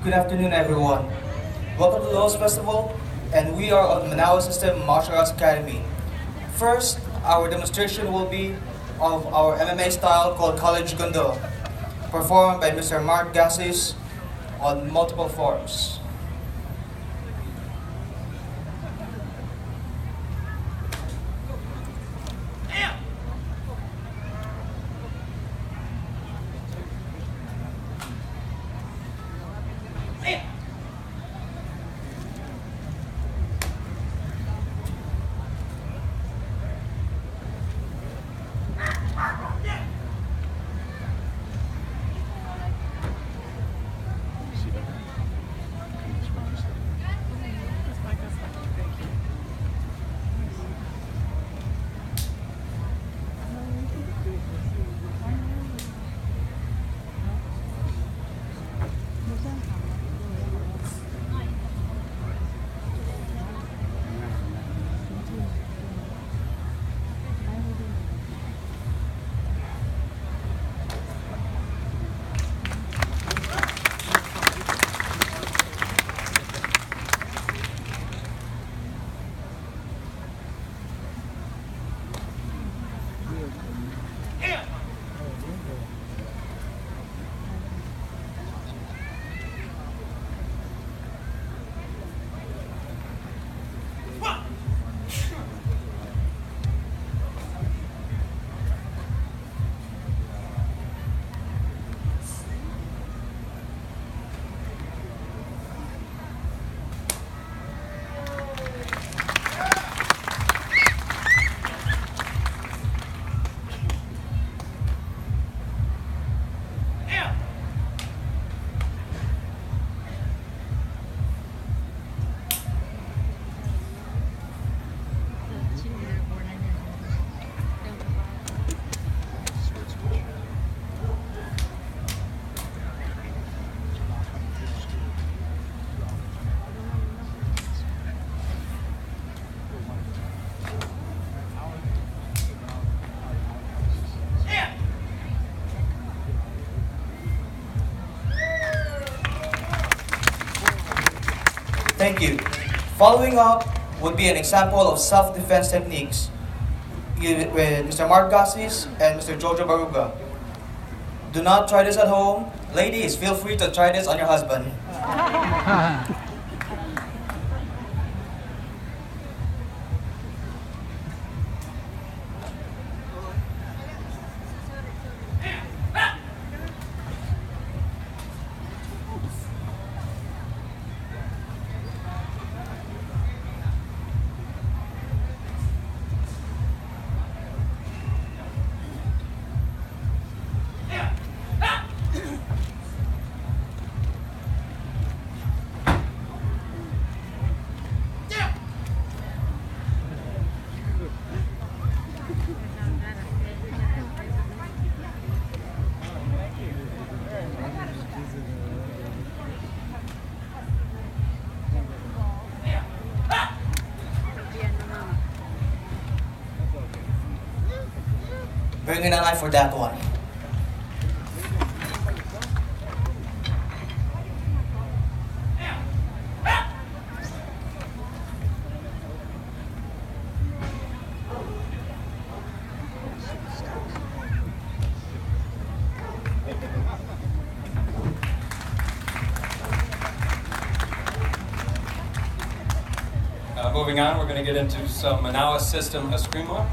Good afternoon, everyone. Welcome to the Lotus Festival, and we are on Manawa System Martial Arts Academy. First, our demonstration will be of our MMA style called College Gundo, performed by Mr. Mark Gassis on multiple forms. Thank you. Following up would be an example of self-defense techniques with Mr. Mark Gassis and Mr. Jojo Baruga. Do not try this at home. Ladies, feel free to try this on your husband. Bringing a knife for that one. Moving on, we're going to get into some Manawa System Eskrima.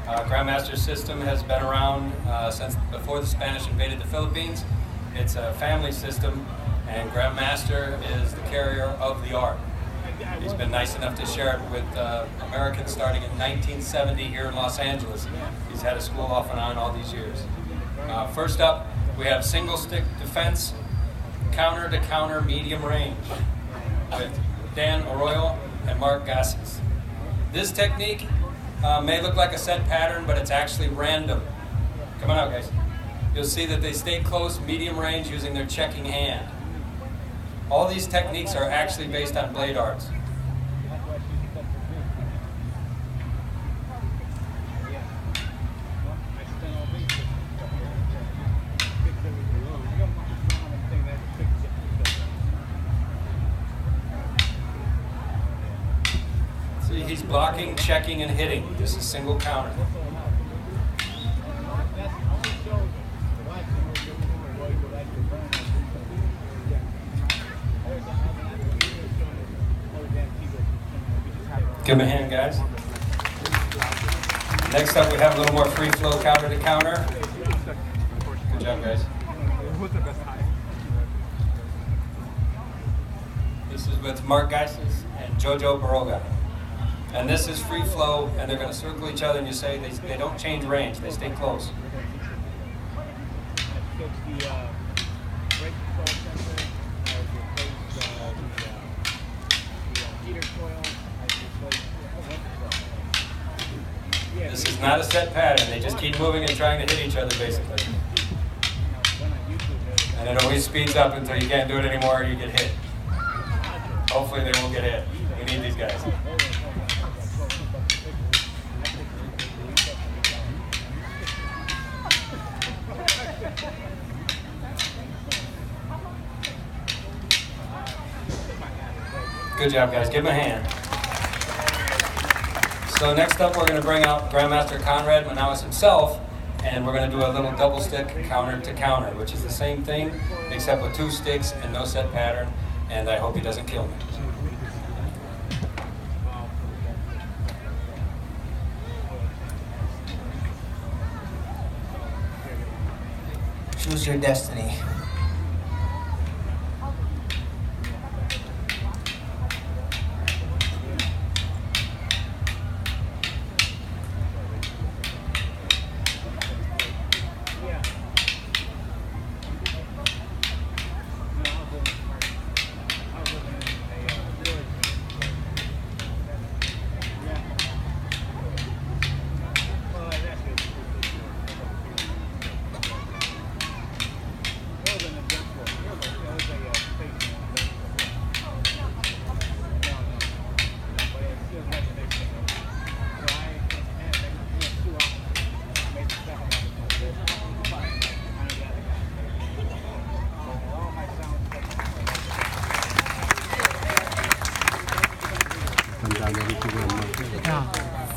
Grandmaster system has been around since before the Spanish invaded the Philippines. It's a family system, and Grandmaster is the carrier of the art. He's been nice enough to share it with Americans starting in 1970 here in Los Angeles. He's had a school off and on all these years. First up, we have single stick defense, counter to counter medium range with Dan Arroyo and Mark Gassis. This technique may look like a set pattern, but it's actually random. Come on out, guys. You'll see that they stay close, medium range, using their checking hand. All these techniques are actually based on blade arts. blocking, checking, and hitting. This is single counter. Give him a hand, guys. Next up, we have a little more free flow counter to counter. Good job, guys. This is with Mark Geises and Jojo Baroga. And this is free flow, and they're going to circle each other, and you say they don't change range, they stay close. This is not a set pattern, they just keep moving and trying to hit each other, basically. And it always speeds up until you can't do it anymore or you get hit. Hopefully they won't get hit. We need these guys. Good job, guys. Give him a hand. So next up, we're going to bring out Grandmaster Conrad Manaus himself, and we're going to do a little double stick counter to counter, which is the same thing, except with 2 sticks and no set pattern, and I hope he doesn't kill me. Choose your destiny.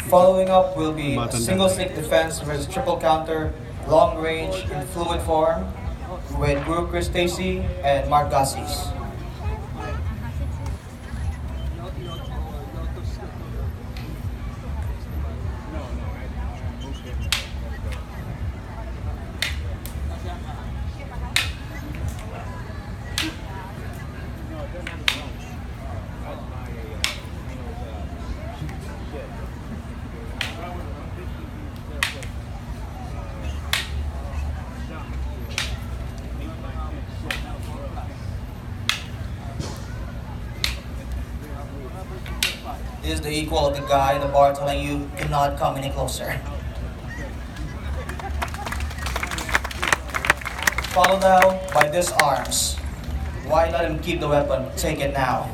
Following up will be a single stick defense versus triple counter, long range in fluid form with Guru Chris Stacy and Mark Gassis. This is the equality guy in the bar telling you, do not come any closer. Followed now by disarms. Why let him keep the weapon? Take it now.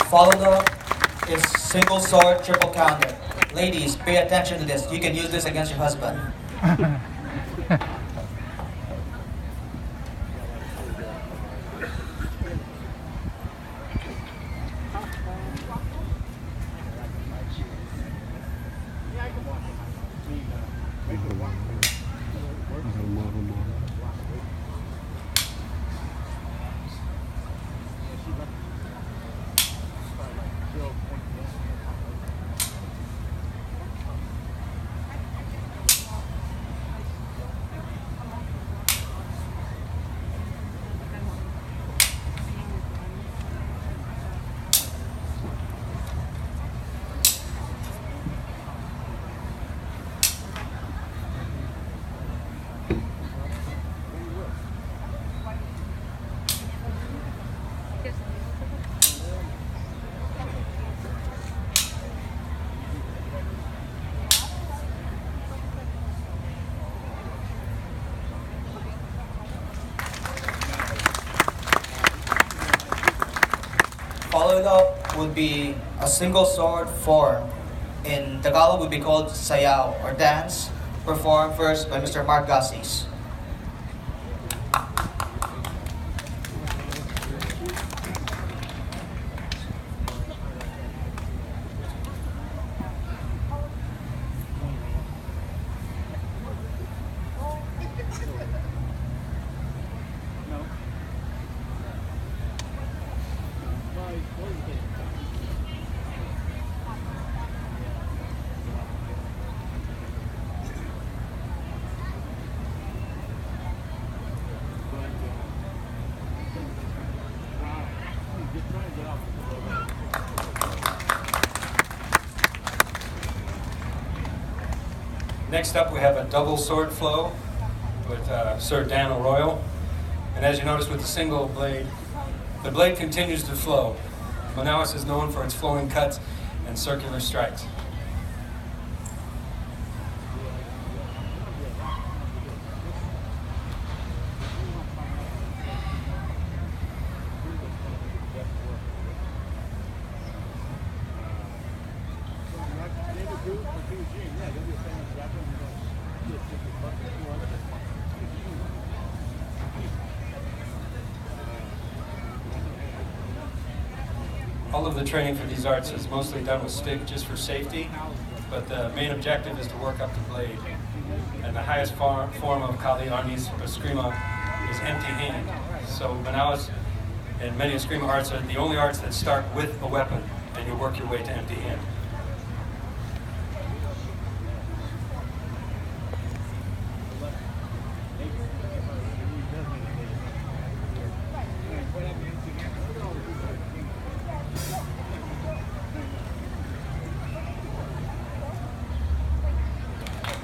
Followed up is single sword, triple counter. Ladies, pay attention to this. You can use this against your husband. it up would be a single sword form. In Tagalog would be called sayaw or dance, performed first by Mr. Mark Gassis. Next up, we have a double sword flow with Sir Dan Arroyo. And as you notice with the single blade, the blade continues to flow. Manaus is known for its flowing cuts and circular strikes. All of the training for these arts is mostly done with stick just for safety, but the main objective is to work up the blade. And the highest form of Kali Arnis Eskrima is empty hand. So Manaus and many Eskrima arts are the only arts that start with a weapon, and you work your way to empty hand.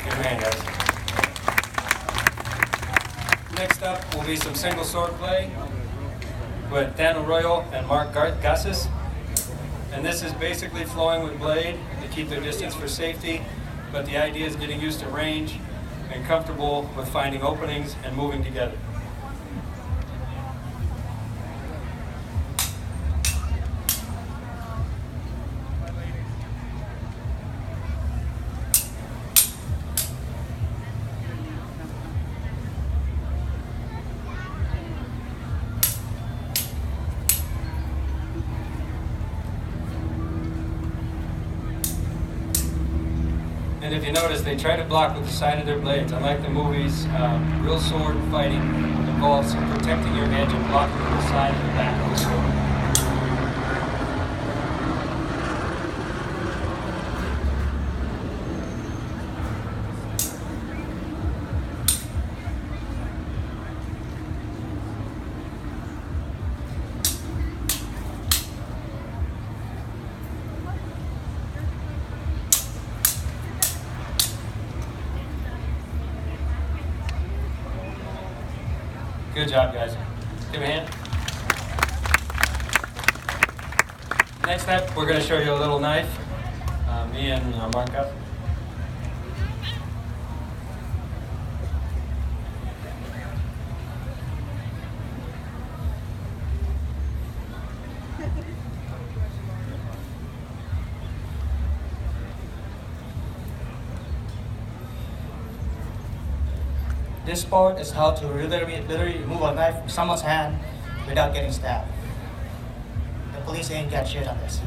Good man, guys. Next up will be some single sword play with Dan Arroyo and Mark Gassis. And this is basically flowing with blade to keep their distance for safety, but the idea is getting used to range and comfortable with finding openings and moving together. And if you notice, they try to block with the side of their blades. Unlike the movies, real sword fighting involves protecting your edge and blocking with the side and the back of the sword. Good job, guys. Give me a hand. Next up, we're going to show you a little knife. Me and Mark up. This part is how to literally move a knife from someone's hand without getting stabbed. The police ain't got shit on this.